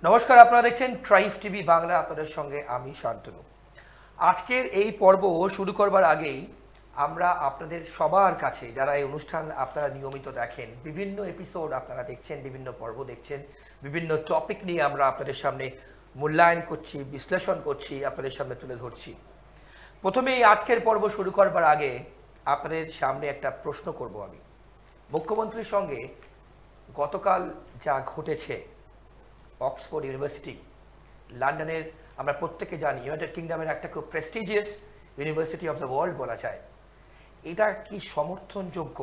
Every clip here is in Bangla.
নমস্কার, আপনারা দেখছেন ট্রাইব টিভি বাংলা। আপনাদের সঙ্গে আমি শান্তনু। আজকের এই পর্ব শুরু করবার আগেই আমরা আপনাদের সবার কাছে, যারা এই অনুষ্ঠান আপনারা নিয়মিত দেখেন, বিভিন্ন এপিসোড আপনারা দেখছেন, বিভিন্ন পর্ব দেখছেন, বিভিন্ন টপিক নিয়ে আমরা আপনাদের সামনে মূল্যায়ন করছি, বিশ্লেষণ করছি, আপনাদের সামনে তুলে ধরছি। প্রথমে এই আজকের পর্ব শুরু করবার আগে আপনাদের সামনে একটা প্রশ্ন করব আমি। মুখ্যমন্ত্রীর সঙ্গে গতকাল যা ঘটেছে, অক্সফোর্ড ইউনিভার্সিটি, লন্ডনের, আমরা প্রত্যেকে জানি ইউনাইটেড কিংডমের একটা খুব prestigious university of the world বলা যায়, এটা কি সমর্থনযোগ্য?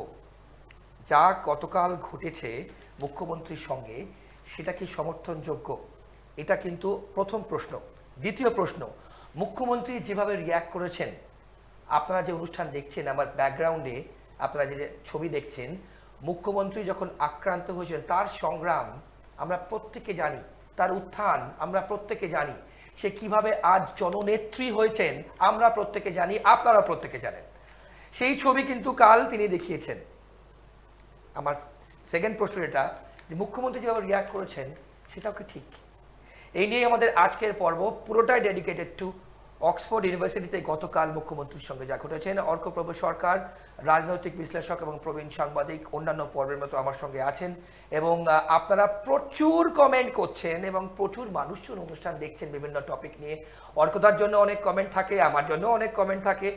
যা গতকাল ঘটেছে মুখ্যমন্ত্রীর সঙ্গে, সেটা কি সমর্থনযোগ্য? এটা কিন্তু প্রথম প্রশ্ন। দ্বিতীয় প্রশ্ন, মুখ্যমন্ত্রী যেভাবে রিয়্যাক্ট করেছেন, আপনারা যে অনুষ্ঠান দেখছেন, আমার ব্যাকগ্রাউন্ডে আপনারা যে ছবি দেখছেন, মুখ্যমন্ত্রী যখন আক্রান্ত হয়েছেন, তার সংগ্রাম আমরা প্রত্যেকে জানি, তার উত্থান আমরা প্রত্যেকে জানি, সে কিভাবে আজ জননেত্রী হয়েছেন আমরা প্রত্যেকে জানি, আপনারা প্রত্যেকে জানেন। সেই ছবি কিন্তু কাল তিনি দেখিয়েছেন। আমার সেকেন্ড প্রশ্ন এটা, যে মুখ্যমন্ত্রী যেভাবে রিয়্যাক্ট করেছেন সেটাও কি ঠিক? এই নিয়ে আমাদের আজকের পর্ব পুরোটাই ডেডিকেটেড টু অক্সফোর্ড ইউনিভার্সিটিতে গতকাল মুখ্যমন্ত্রীর সঙ্গে যা ঘটেছেন। অর্কপ্রভ সরকার, রাজনৈতিক বিশ্লেষক এবং প্রবীণ সাংবাদিক, অন্যান্য পর্বের মতো আমার সঙ্গে আছেন, এবং আপনারা প্রচুর কমেন্ট করছেন এবং প্রচুর মানুষজন অনুষ্ঠান দেখছেন বিভিন্ন টপিক নিয়ে। অর্কদার জন্য অনেক কমেন্ট থাকে, আমার জন্য অনেক কমেন্ট থাকে,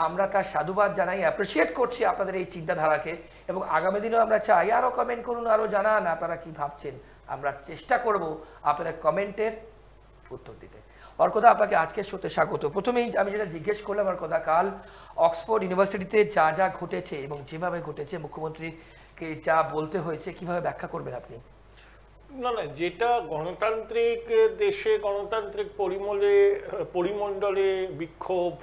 আমরা তার সাধুবাদ জানাই, অ্যাপ্রিসিয়েট করছি আপনাদের এই চিন্তাধারাকে, এবং আগামী দিনেও আমরা চাই আরও কমেন্ট করুন, আরও জানান আপনারা কি ভাবছেন। আমরা চেষ্টা করব আপনাদের কমেন্টের উত্তর দিতে। অর্কদা, আপনাকে আজকের শোতে স্বাগত। প্রথমেই আমি যেটা জিজ্ঞেস করলাম অর্কদা, কাল অক্সফোর্ড ইউনিভার্সিটিতে যা যা ঘটেছে এবং যেভাবে ঘটেছে, মুখ্যমন্ত্রীকে যা বলতে হয়েছে, কিভাবে ব্যাখ্যা করবেন আপনি? না, যেটা গণতান্ত্রিক দেশে গণতান্ত্রিক পরিমণ্ডলে বিক্ষোভ,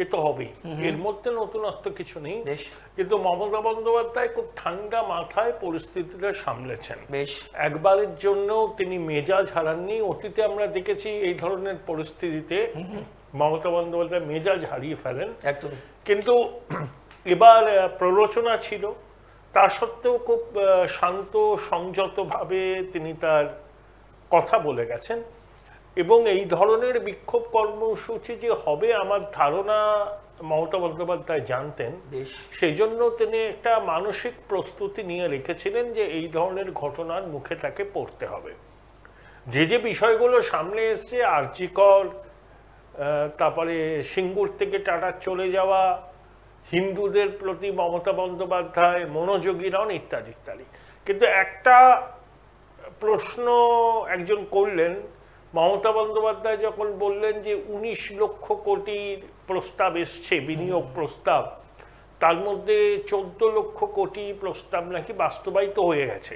এ তো হবেই, এর মধ্যে নতুনত্ব কিছু নেই। কিন্তু মমতা বন্দ্যোপাধ্যায় খুব ঠান্ডা মাথায় পরিস্থিতিটা সামলেছেন। একবারের জন্য তিনি মেজাজ হারাননি। অতীতে আমরা দেখেছি এই ধরনের পরিস্থিতিতে মমতা বন্দ্যোপাধ্যায় মেজাজ হারিয়ে ফেলেন, কিন্তু এবার প্ররোচনা ছিল। তা সত্ত্বেও খুব শান্ত সংযতভাবে তিনি তার কথা বলে গেছেন, এবং এই ধরনের বিক্ষোভ কর্মসূচি যে হবে আমার ধারণা মমতা বন্দ্যোপাধ্যায় জানতেন। সেই জন্য তিনি একটা মানসিক প্রস্তুতি নিয়ে রেখেছিলেন যে এই ধরনের ঘটনার মুখে তাকে পড়তে হবে। যে যে বিষয়গুলো সামনে এসছে, আরজি কর, তারপরে সিঙ্গুর থেকে টাটা চলে যাওয়া, হিন্দুদের প্রতি মমতা বন্দ্যোপাধ্যায় মনোযোগী নন, ইত্যাদি ইত্যাদি। কিন্তু একটা প্রশ্ন একজন করলেন, মমতা বন্দ্যোপাধ্যায় যখন বললেন যে 19 লক্ষ কোটির প্রস্তাব এসছে, বিনিয়োগ প্রস্তাব, তার মধ্যে 14 লক্ষ কোটি প্রস্তাব নাকি বাস্তবায়িত হয়ে গেছে,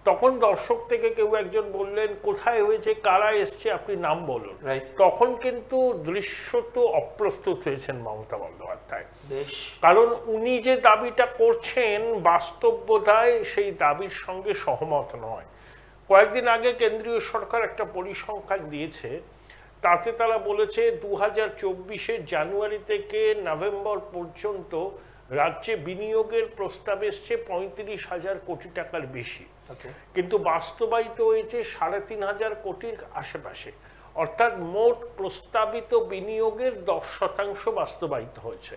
তখন দর্শক থেকে কেউ একজন বললেন, কোথায় হয়েছে, কারা এসছে, আপনি নাম বলুন। তখন কিন্তু দৃশ্যত অপ্রস্তুত হয়েছেন মমতা বন্দ্যোপাধ্যায়, কারণ উনি যে দাবিটা করছেন বাস্তবতায় সেই দাবির সঙ্গে সহমত নয়। কয়েকদিন আগে কেন্দ্রীয় সরকার একটা পরিসংখ্যান দিয়েছে, তাতে তারা বলেছে 2024 জানুয়ারি থেকে নভেম্বর পর্যন্ত রাজ্যে বিনিয়োগের প্রস্তাব এসছে 35,000 কোটি টাকার বেশি, কিন্তু বাস্তবায়িত হয়েছে 3,500 কোটির আশেপাশে। অর্থাৎ মোট প্রস্তাবিত বিনিয়োগের 10% বাস্তবায়িত হয়েছে।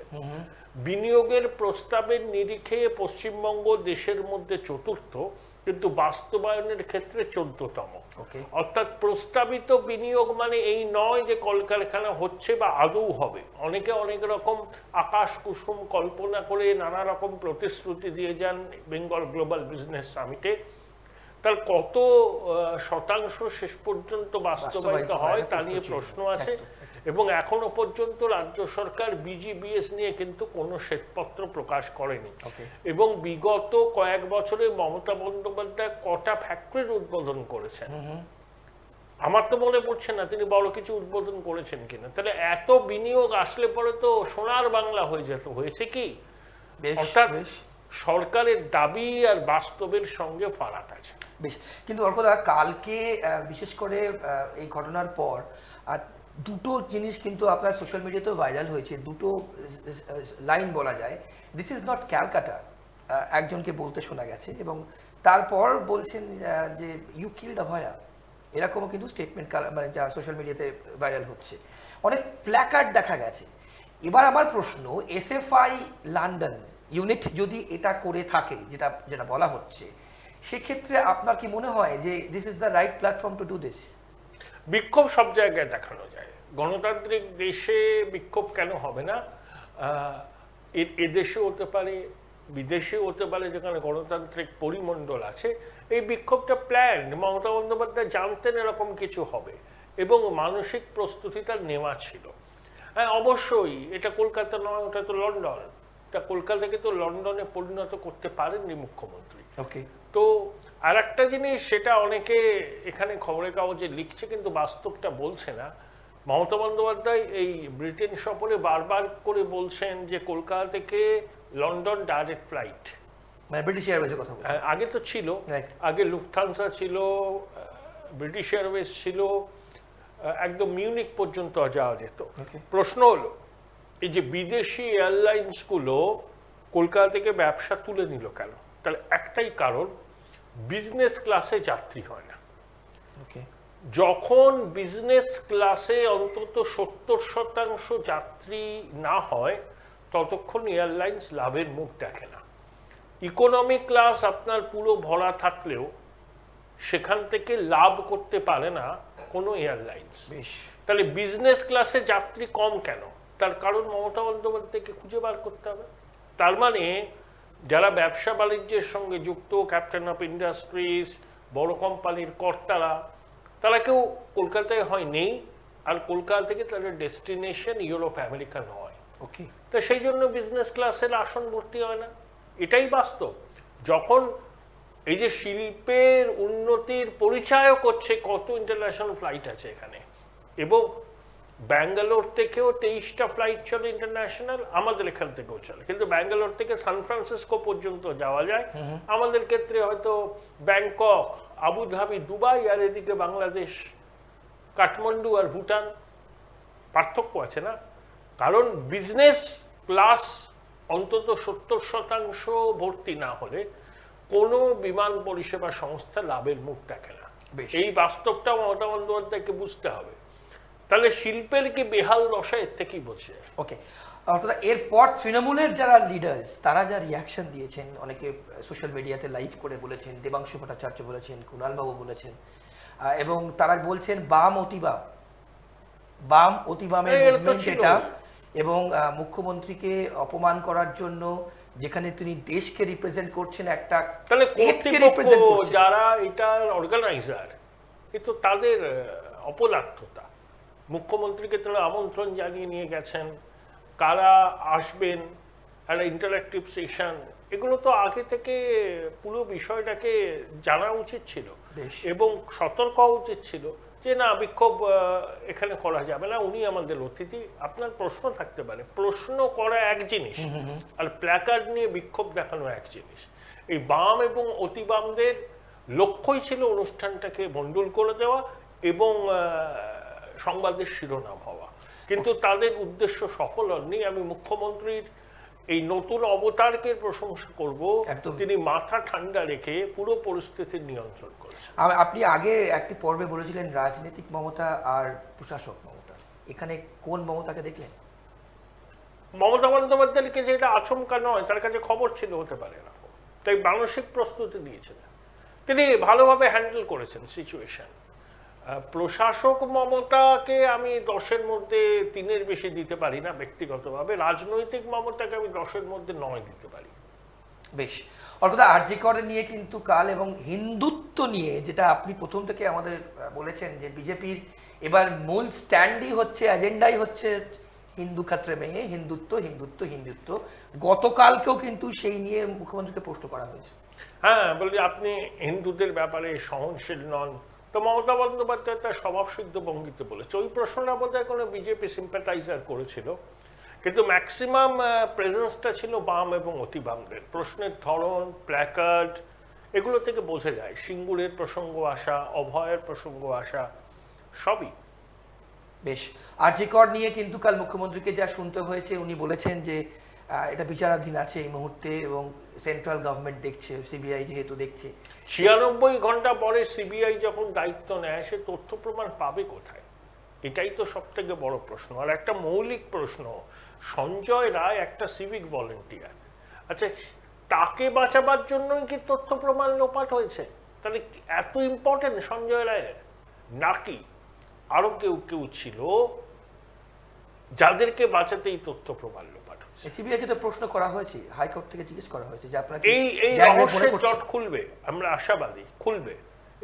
বিনিয়োগের প্রস্তাবের নিরিখে পশ্চিমবঙ্গ দেশের মধ্যে চতুর্থ, কিন্তু বাস্তবায়নের ক্ষেত্রে 14তম। অর্থাৎ প্রস্তাবিত বিনিয়োগ মানে এই নয় যে কলকারখানা হচ্ছে বা আদৌ হবে। অনেকে অনেক রকম আকাশ কুসুম কল্পনা করে নানা রকম প্রতিশ্রুতি দিয়ে যান বেঙ্গল গ্লোবাল বিজনেস সামিটে, তার কত শতাংশ শেষ পর্যন্ত বাস্তবায়িত হয় তা নিয়ে প্রশ্ন আছে। এবং এখনো পর্যন্ত রাজ্য সরকার বিজিবিএস নিয়ে কিন্তু কোনো শ্বেতপত্র প্রকাশ করেনি। এবং বিগত কয়েক বছরে মমতা বন্দ্যোপাধ্যায় কটা ফ্যাক্টরির উদ্বোধন করেছেন, আমার তো মনে পড়ছে না তিনি বড় কিছু উদ্বোধন করেছেন কিনা। তাহলে এত বিনিয়োগ আসলে পরে তো সোনার বাংলা হয়ে যেত। হয়েছে কি? অর্থাৎ সরকারের দাবি আর বাস্তবের সঙ্গে ফারাক আছে। বেশ, কিন্তু অর্কদা, কালকে বিশেষ করে এই ঘটনার পর দুটো জিনিস কিন্তু আপনার সোশ্যাল মিডিয়াতেও ভাইরাল হয়েছে, দুটো লাইন বলা যায়, দিস ইজ নট ক্যালকাটা, একজনকে বলতে শোনা গেছে, এবং তারপর বলছেন যে ইউ কিলড অভয়া। এরকমও কিন্তু স্টেটমেন্ট মানে যা সোশ্যাল মিডিয়াতে ভাইরাল হচ্ছে, অনেক প্ল্যাকার্ড দেখা গেছে। এবার আমার প্রশ্ন, এসএফআই লন্ডন ইউনিট যদি এটা করে থাকে যেটা যেটা বলা হচ্ছে, সেক্ষেত্রে আপনার কি মনে হয় যে this is the right platform to do this? বিক্ষোভ সব জায়গায় দেখানো যায়, গণতান্ত্রিক দেশে বিক্ষোভ কেন হবে না? এদেশে হতে পারে, বিদেশেও হতে পারে, যেখানে গণতান্ত্রিক পরিমণ্ডল আছে। এই বিক্ষোভটা প্ল্যান, মমতা বন্দ্যোপাধ্যায় জানতেন এরকম কিছু হবে এবং মানসিক প্রস্তুতি তার নেওয়া ছিল। হ্যাঁ, অবশ্যই এটা কলকাতা নয়, ওটা তো লন্ডন। তা কলকাতাকে তো লন্ডনে পরিণত করতে পারেননি মুখ্যমন্ত্রী। ওকে। তো আর একটা জিনিস, সেটা অনেকে এখানে খবরের কাগজে লিখছে কিন্তু বাস্তবটা বলছে না। মমতা বন্দ্যোপাধ্যায় এই ব্রিটেন সফরে বারবার করে বলছেন যে কলকাতা থেকে লন্ডন ডাইরেক্ট ফ্লাইট, মানে ব্রিটিশ এয়ারওয়েজের কথা বলছেন। আগে তো ছিল, আগে লুফথানসা ছিল, ব্রিটিশ এয়ারওয়েজ ছিল, একদম মিউনিক পর্যন্ত যাওয়া যেত। প্রশ্ন হলো, এই যে বিদেশি এয়ারলাইন্সগুলো কলকাতা থেকে ব্যবসা তুলে নিল কেন? তাহলে একটাই কারণ, বিজনেস ক্লাসে যাত্রী হয় না। যখন বিজনেস ক্লাসে অন্তত 70% যাত্রী না হয়, ততক্ষণ এয়ারলাইন্স লাভের মুখ দেখে না। ইকোনমি ক্লাস আপনার পুরো ভরা থাকলেও সেখান থেকে লাভ করতে পারে না কোনো এয়ারলাইন্স। তাহলে বিজনেস ক্লাসে যাত্রী কম কেন? তার কারণ মমতা বন্দ্যোপাধ্যায়কে খুঁজে বার করতে হবে। তার মানে যারা ব্যবসা বাণিজ্যের সঙ্গে যুক্ত, ক্যাপ্টেন অফ ইন্ডাস্ট্রিজ, বড় কোম্পানির কর্তারা, তারা কেউ কলকাতায় হয় নেই, আর কলকাতা থেকে তাদের ডেস্টিনেশন ইউরোপ আমেরিকা নয়। ওকে। তো সেই জন্য বিজনেস ক্লাসের আসন ভর্তি হয় না, এটাই বাস্তব। যখন এই যে শিল্পের উন্নতির পরিচয়ও করছে, কত ইন্টারন্যাশনাল ফ্লাইট আছে এখানে, এবং ব্যাঙ্গালোর থেকেও 23টা ফ্লাইট চলে ইন্টারন্যাশনাল, আমাদের এখান থেকেও চলে, কিন্তু ব্যাঙ্গালোর থেকে সান ফ্রান্সিসকো পর্যন্ত যাওয়া যায়। আমাদের ক্ষেত্রে হয়তো ব্যাংকক, আবুধাবি, দুবাই, আর এদিকে বাংলাদেশ, কাঠমান্ডু আর ভুটান। পার্থক্য আছে না? কারণ বিজনেস ক্লাস অন্তত 70% ভর্তি না হলে কোনো বিমান পরিষেবা সংস্থা লাভের মুখ দেখে না। এই বাস্তবটা মমতা বন্দ্যোপাধ্যায়কে বুঝতে হবে। তাহলে শিল্পের কি বেহাল দশা, এর থেকেই বোঝে। ওকে। এরপর তৃণমূলের যারা লিডার্স, তারা যা রিয়াকশন দিয়েছেন, অনেকে সোশ্যাল মিডিয়াতে লাইভ করে বলেছেন, দেবাংশু ভট্টাচার্য বলেছেন, কুণালবাবু বলেছেন, এবং তারা বলছেন বাম অতিবামের মুভমেন্ট এটা, এবং মুখ্যমন্ত্রীকে অপমান করার জন্য, যেখানে তিনি দেশকে রিপ্রেজেন্ট করছেন, একটা স্টেটকে রিপ্রেজেন্ট করছেন, যারা এটার অর্গানাইজার, এ তো তাদের অপদার্থতা। মুখ্যমন্ত্রীকে তারা আমন্ত্রণ জানিয়ে নিয়ে গেছেন, কারা আসবেন, একটা ইন্টারেক্টিভ সেশন, এগুলো তো আগে থেকে পুরো বিষয়টাকে জানা উচিত ছিল এবং সতর্ক হওয়া উচিত ছিল যে না, বিক্ষোভ এখানে করা যাবে না, উনি আমাদের অতিথি। আপনার প্রশ্ন থাকতে পারে, প্রশ্ন করা এক জিনিস আর প্ল্যাকার্ড নিয়ে বিক্ষোভ দেখানো এক জিনিস। এই বাম এবং অতিবামদের লক্ষ্যই ছিল অনুষ্ঠানটাকে ভণ্ডুল করে দেওয়া এবং সংবাদের শিরোনাম হওয়া, কিন্তু তাদের উদ্দেশ্য সফল হয়নি। আমি মুখ্যমন্ত্রীর এই নতুন অবতারকে প্রশংসা করব, তিনি মাথা ঠান্ডা রেখে পুরো পরিস্থিতির নিয়ন্ত্রণ করেছেন। আপনি আগে একটি পর্বে বলেছিলেন রাজনৈতিক মমতা আর প্রশাসক মমতা, এখানে কোন মমতাকে দেখলেন? মমতা বন্দ্যোপাধ্যায়কে যেটা আচমকা নয়, তার কাছে খবর ছিল, হতে পারে না, তাই মানসিক প্রস্তুতি নিয়েছিলেন, তিনি ভালোভাবে হ্যান্ডেল করেছেন সিচুয়েশন। প্রশাসক মমতাকে আমি 10-এর মধ্যে 3-এর বেশি দিতে পারি না ব্যক্তিগতভাবে, রাজনৈতিক মমতাকে আমি 10-এর মধ্যে 9 দিতে পারি। বেশ। অর্থাৎ আরজি কর নিয়ে কিন্তু কাল, এবং হিন্দুত্ব নিয়ে যেটা আপনি প্রথম থেকে আমাদের বলেছেন যে বিজেপির এবার মূল স্ট্যান্ডই হচ্ছে, এজেন্ডাই হচ্ছে হিন্দু খাত্রে মেয়ে, হিন্দুত্ব হিন্দুত্ব হিন্দুত্ব। গতকালকেও কিন্তু সেই নিয়ে মুখ্যমন্ত্রীকে প্রশ্ন করা হয়েছে। হ্যাঁ, বলি আপনি হিন্দুদের ব্যাপারে সহনশীল নন, তো মমতা বন্দ্যোপাধ্যায় তার স্বভাবসিদ্ধ ভঙ্গিতে বলেছে। ওই প্রশ্নটা বোধহয় কোনো বিজেপি সিম্প্যাথাইজার করেছিল, কিন্তু ম্যাক্সিমাম প্রেজেন্সটা ছিল বাম এবং অতিবামদের। প্রশ্নের ধরন, প্ল্যাকার্ড, এগুলো থেকে বোঝা যায় সিঙ্গুরের প্রসঙ্গ আসা, অভয়ের প্রসঙ্গ আসা, সবই। বেশ। আরজি কর নিয়ে কিন্তু কাল মুখ্যমন্ত্রীকে যা শুনতে হয়েছে, উনি বলেছেন যে এটা বিচারাধীন আছে এই মুহূর্তে এবং সেন্ট্রাল গভর্নমেন্ট দেখছে, সিবিআই যেহেতু দেখছে। 96 ঘন্টা পরে সিবিআই যখন দায়িত্ব নেয় সে তথ্য প্রমাণ পাবে কোথায়? এটাই তো সব থেকে বড় প্রশ্ন। আর একটা মৌলিক প্রশ্ন, সঞ্জয় রায় একটা সিভিক ভলেন্টিয়ার, আচ্ছা তাকে বাঁচাবার জন্যই কি তথ্য প্রমাণ লোপাট হয়েছে? তাহলে এত ইম্পর্টেন্ট সঞ্জয় রায়ের, নাকি আরো কেউ কেউ ছিল যাদেরকে বাঁচাতেই তথ্য প্রমাণ লোপাট হয়েছে? সিবিআই কে তো প্রশ্ন করা হয়েছে, হাইকোর্ট থেকে জিজ্ঞেস করা হয়েছে যে আপনাকে এই রহস্যের জট খুলবে, আমরা আশাবাদী খুলবে,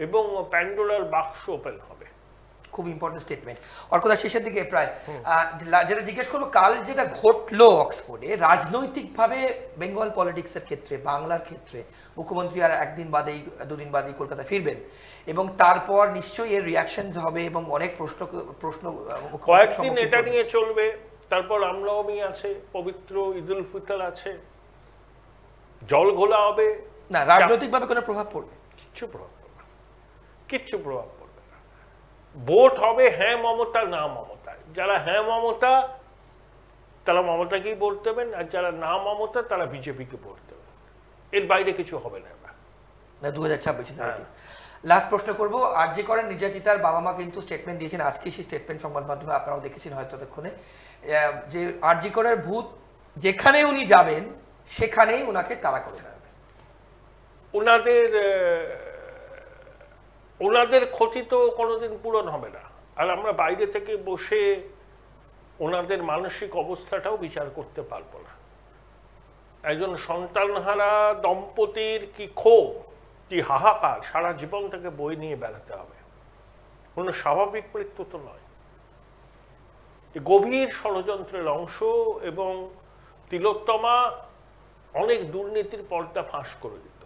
এবং প্যান্ডোরার বাক্স ওপেন হবে। খুব ইম্পর্টেন্ট স্টেটমেন্ট। অর্কদা শেষের দিকে প্রায় যেটা জিজ্ঞেস করবো, কাল যেটা ঘটলো অক্সফোর্ডে, রাজনৈতিকভাবে বেঙ্গল পলিটিক্সের ক্ষেত্রে, বাংলার ক্ষেত্রে মুখ্যমন্ত্রী আর একদিন বাদেই দুদিন বাদেই কলকাতা ফিরবেন, এবং তারপর নিশ্চয়ই এর রিয়াকশনস হবে এবং অনেক প্রশ্ন কয়েকদিন এটা নিয়ে চলবে। তারপর রামনবমী আছে, পবিত্র ঈদুল ফিতর আছে, জল ঘোলা হবে। না, রাজনৈতিকভাবে কোনো প্রভাব পড়বে? কিচ্ছু প্রভাব পড়বে না, কিচ্ছু প্রভাব পড়বে না। ভোট হবে হ্যাঁ মমতা না মমতা। যারা হ্যাঁ মমতা তারা মমতাকেই ভোট দেবেন, আর যারা না মমতা তারা বিজেপিকে ভোট দেবেন। এর বাইরে কিছু হবে না। 2026 লাস্ট প্রশ্ন করবো, আরজি করেন নির্যাতিতার বাবা মা কিন্তু স্টেটমেন্ট দিয়েছেন আজকে, সেই স্টেটমেন্ট সংবাদ মাধ্যমে আপনারাও দেখেছেন হয়তো ততক্ষণে, যে আরজি করের ভূত যেখানে উনি যাবেন সেখানেই ওনাকে তাড়া করে দেবে। ওনাদের ক্ষতি তো কোনোদিন পূরণ হবে না। আর আমরা বাইরে থেকে বসে ওনাদের মানসিক অবস্থাটাও বিচার করতে পারবো না। একজন সন্তানহারা দম্পতির কি ক্ষোভ, কি হাহাকার, সারা জীবন তাকে বই নিয়ে বেড়াতে হবে। কোনো স্বাভাবিক মৃত্যু তো নয়, গভীর ষড়যন্ত্রের অংশ। এবং তিলোত্তমা অনেক দুর্নীতির পর্দা ফাঁস করে দিত,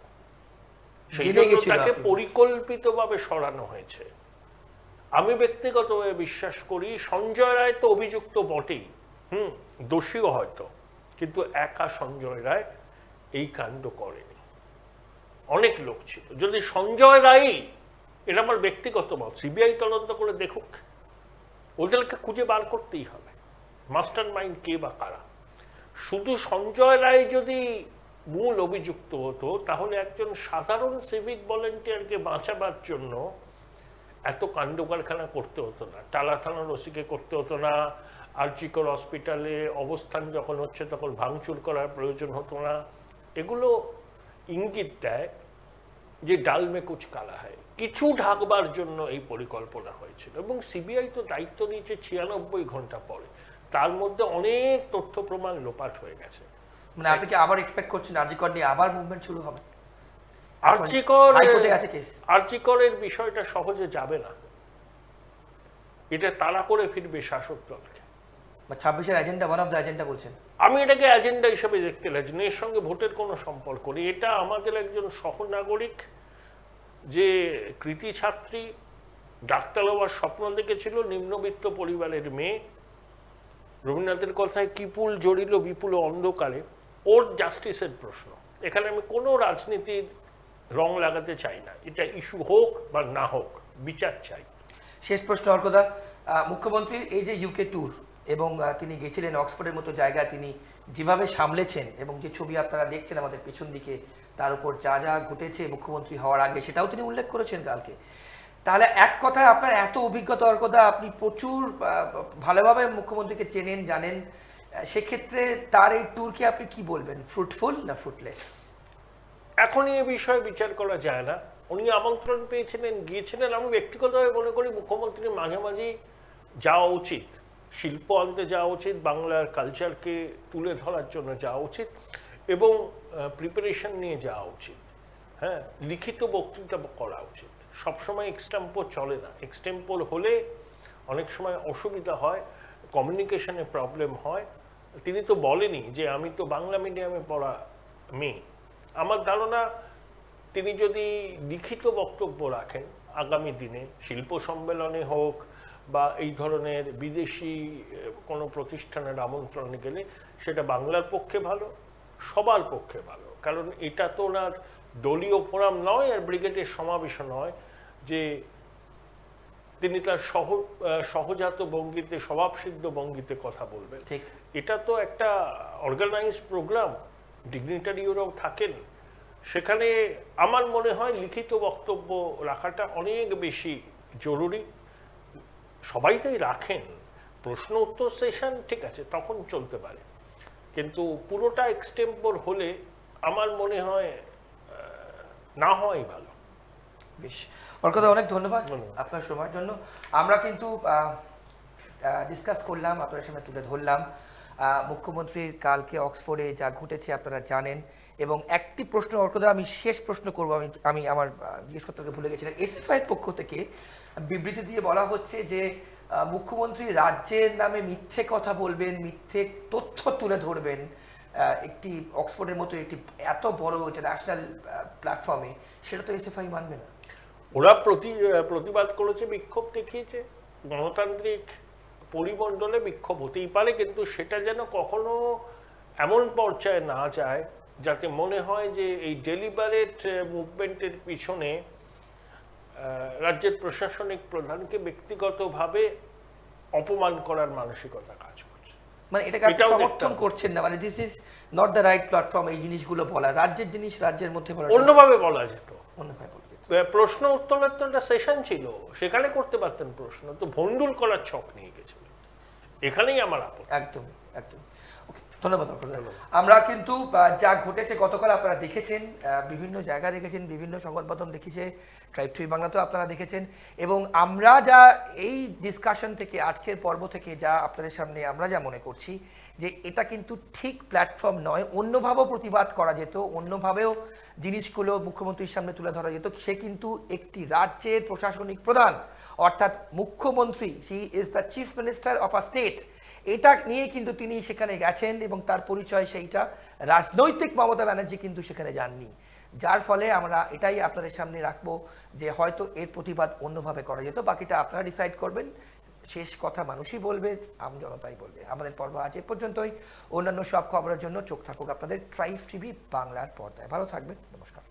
সেই জন্য তাকে পরিকল্পিতভাবে সরানো হয়েছে। আমি ব্যক্তিগতভাবে বিশ্বাস করি সঞ্জয় রায় তো অভিযুক্ত বটেই, দোষীও হয়তো, কিন্তু একা সঞ্জয় রায় এই কাণ্ড করেনি, অনেক লোক ছিল। যদি সঞ্জয় রায়, এটা আমার ব্যক্তিগত মত, সিবিআই তদন্ত করে দেখুক, ওদেরকে খুঁজে বার করতেই হবে মাস্টার মাইন্ড কে বা কারা। শুধু সঞ্জয় রায় যদি মূল অভিযুক্ত হতো, তাহলে একজন সাধারণ সিভিক ভলেন্টিয়ারকে বাঁচাবার জন্য এত কাণ্ড কারখানা করতে হতো না, টালা থানার ওসিকে করতে হতো না, আরজিকর হসপিটালে অবস্থান যখন হচ্ছে তখন ভাঙচুর করার প্রয়োজন হতো না। এগুলো ইঙ্গিত দেয় যে ডাল মে কুচ কালা হয়, কিছু ঢাকবার জন্য এই পরিকল্পনা হয়েছিল। এবং সিবিআই তো দায়িত্ব নিয়েছে 96 ঘন্টা পরে, তার মধ্যে অনেক তথ্য প্রমাণ লোপাট হয়ে গেছে। মানে আপনি কি আবার এক্সপেক্ট করছেন আরজিকর নিয়ে আবার মুভমেন্ট শুরু হবে? আরজিকরের বিষয়টা সহজে যাবে না, এটা তাড়া করে ফিরবে শাসক দলকে। 26-এর agenda, one of the agenda বলছেন? আমি এটাকে এজেন্ডা হিসেবে দেখতে লাগছি না, এর সঙ্গে ভোটের কোনো সম্পর্ক নেই। এটা আমাদের একজন সহনাগরিক, যে কৃতি ছাত্রী, ডাক্তার হওয়ার স্বপ্ন দেখেছিল, নিম্নবিত্ত পরিবারের মেয়ে, রবীন্দ্রনাথের কথায় কিপুল জড়িল বিপুল অন্ধকারে, ওর জাস্টিসের প্রশ্ন। এখানে আমি কোনো রাজনীতির রং লাগাতে চাই না, এটা ইস্যু হোক বা না হোক, বিচার চাই। শেষ প্রশ্ন অর্কদা, মুখ্যমন্ত্রীর এই যে ইউকে ট্যুর এবং তিনি গেছিলেন অক্সফোর্ডের মতো জায়গায়, তিনি যেভাবে সামলেছেন এবং যে ছবি আপনারা দেখছেন আমাদের পেছন দিকে, তার উপর যা যা ঘটেছে মুখ্যমন্ত্রী হওয়ার আগে, সেটাও তিনি উল্লেখ করেছেন কালকে। তাহলে এক কথায় আপনার এত অভিজ্ঞতা অর্কদা, আপনি প্রচুর ভালোভাবে মুখ্যমন্ত্রীকে চেনেন, জানেন, সেক্ষেত্রে তার এই ট্যুরকে আপনি কি বলবেন, ফ্রুটফুল না ফ্রুটলেস? এখনই এ বিষয়ে বিচার করা যায় না। উনি আমন্ত্রণ পেয়েছিলেন, গিয়েছিলেন। আমি ব্যক্তিগতভাবে মনে করি মুখ্যমন্ত্রীর মাঝে মাঝেই যাওয়া উচিত, শিল্প আনতে যাওয়া উচিত, বাংলার কালচারকে তুলে ধরার জন্য যাওয়া উচিত, এবং প্রিপারেশন নিয়ে যাওয়া উচিত। হ্যাঁ, লিখিত বক্তৃতা করা উচিত। সবসময় এক্সটেম্পোর চলে না, এক্সটেম্পোর হলে অনেক সময় অসুবিধা হয়, কমিউনিকেশনে প্রবলেম হয়। তিনি তো বলেনি যে আমি তো বাংলা মিডিয়ামে পড়া মেয়ে। আমার ধারণা তিনি যদি লিখিত বক্তব্য রাখেন আগামী দিনে, শিল্প সম্মেলনে হোক বা এই ধরনের বিদেশি কোনো প্রতিষ্ঠানের আমন্ত্রণে গেলে, সেটা বাংলার পক্ষে ভালো, সবার পক্ষে ভালো। কারণ এটা তো ওনার দলীয় ফোরাম নয় আর ব্রিগেডের সমাবেশ নয় যে তিনি তার সহজাত ভঙ্গিতে, স্বভাবসিদ্ধ ভঙ্গিতে কথা বলবেন। ঠিক, এটা তো একটা অর্গানাইজ প্রোগ্রাম, ডিগনিটারিওরাও থাকেন সেখানে। আমার মনে হয় লিখিত বক্তব্য রাখাটা অনেক বেশি জরুরি। সবাই তাই রাখেন, প্রশ্ন উত্তর সেশন ঠিক আছে তখন চলতে পারে, কিন্তু পুরোটা এক্সটেম্পোর হলে আমার মনে হয় না হওয়াই ভালো। বেশ, অর্কদা অনেক ধন্যবাদ আপনার সময়ের জন্য। আমরা কিন্তু ডিসকাস করলাম, আপনার সামনে তুলে ধরলাম মুখ্যমন্ত্রীর কালকে অক্সফোর্ডে যা ঘটেছে আপনারা জানেন। এবং একটি প্রশ্ন অর্কদা, আমি শেষ প্রশ্ন করবো, আমি আমার জিজ্ঞেস করতে ভুলে গেছিলাম। এসএফআইয়ের পক্ষ থেকে বিবৃতি দিয়ে বলা হচ্ছে যে মুখ্যমন্ত্রী রাজ্যের নামে মিথ্যে কথা বলবেন, মিথ্যে তথ্য তুলে ধরবেন একটি অক্সফোর্ডের মতো একটি এত বড় ইন্টারন্যাশনাল প্ল্যাটফর্মে, সেটা তো এসএফআই মানবে না। ওরা প্রতিবাদ করেছে, বিক্ষোভ দেখিয়েছে। গণতান্ত্রিক পরিমণ্ডলে বিক্ষোভ হতেই পারে, কিন্তু সেটা যেন কখনো এমন পর্যায়ে না যায় যাতে মনে হয় যে এই ডেলিবারেট মুভমেন্টের পিছনে রাজ্যের প্রশাসনিক প্রধানকে ব্যক্তিগতভাবে অপমান করার মানসিকতা কাজ করছে। মানে এটাকে আপনি সমর্থন করছেন না, মানে this is not the right platform এই জিনিসগুলো বলা, রাজ্যের জিনিস রাজ্যের মধ্যে বলা, অন্যভাবে বলা যেত। অন্যভাবে বলা যেত। প্রশ্ন উত্তরের তো একটা সেশন ছিল, সেখানে করতে পারতেন প্রশ্ন, তো ভন্ডুল করার ছক নিয়ে গেছিলেন। এখানেই আমার আপত্তি। একদম একদম। ওকে, ধন্যবাদ। আমরা কিন্তু যা ঘটেছে গতকাল আপনারা দেখেছেন, বিভিন্ন জায়গা দেখেছেন, বিভিন্ন সংবাদ মাধ্যম দেখেছে, ট্রাইব টুই বাংলাতেও আপনারা দেখেছেন। এবং আমরা যা এই ডিসকাশন থেকে, আজকের পর্ব থেকে যা আপনাদের সামনে আমরা যা মনে করছি যে এটা কিন্তু ঠিক প্ল্যাটফর্ম নয়, অন্যভাবেও প্রতিবাদ করা যেত, অন্যভাবেও জিনিসগুলো মুখ্যমন্ত্রীর সামনে তুলে ধরা যেত। সে কিন্তু একটি রাজ্যের প্রশাসনিক প্রধান, অর্থাৎ মুখ্যমন্ত্রী, he is the chief minister of a state. এটা নিয়ে কিন্তু তিনি সেখানে গেছেন এবং তার পরিচয় সেইটা, রাজনৈতিক মমতা ব্যানার্জি কিন্তু সেখানে যাননি। যার ফলে আমরা এটাই আপনাদের সামনে রাখবো যে হয়তো এর প্রতিবাদ অন্যভাবে করা যেত, বাকিটা আপনারা ডিসাইড করবেন। শেষ কথা মানুষই বলবে, আম জনতাই বলবে। আমাদের পর্ব আজ এ পর্যন্তই। অন্যান্য সব খবরের জন্য চোখ থাকুক আপনাদের ট্রাইব টিভি বাংলার পর্দায়। ভালো থাকবেন, নমস্কার।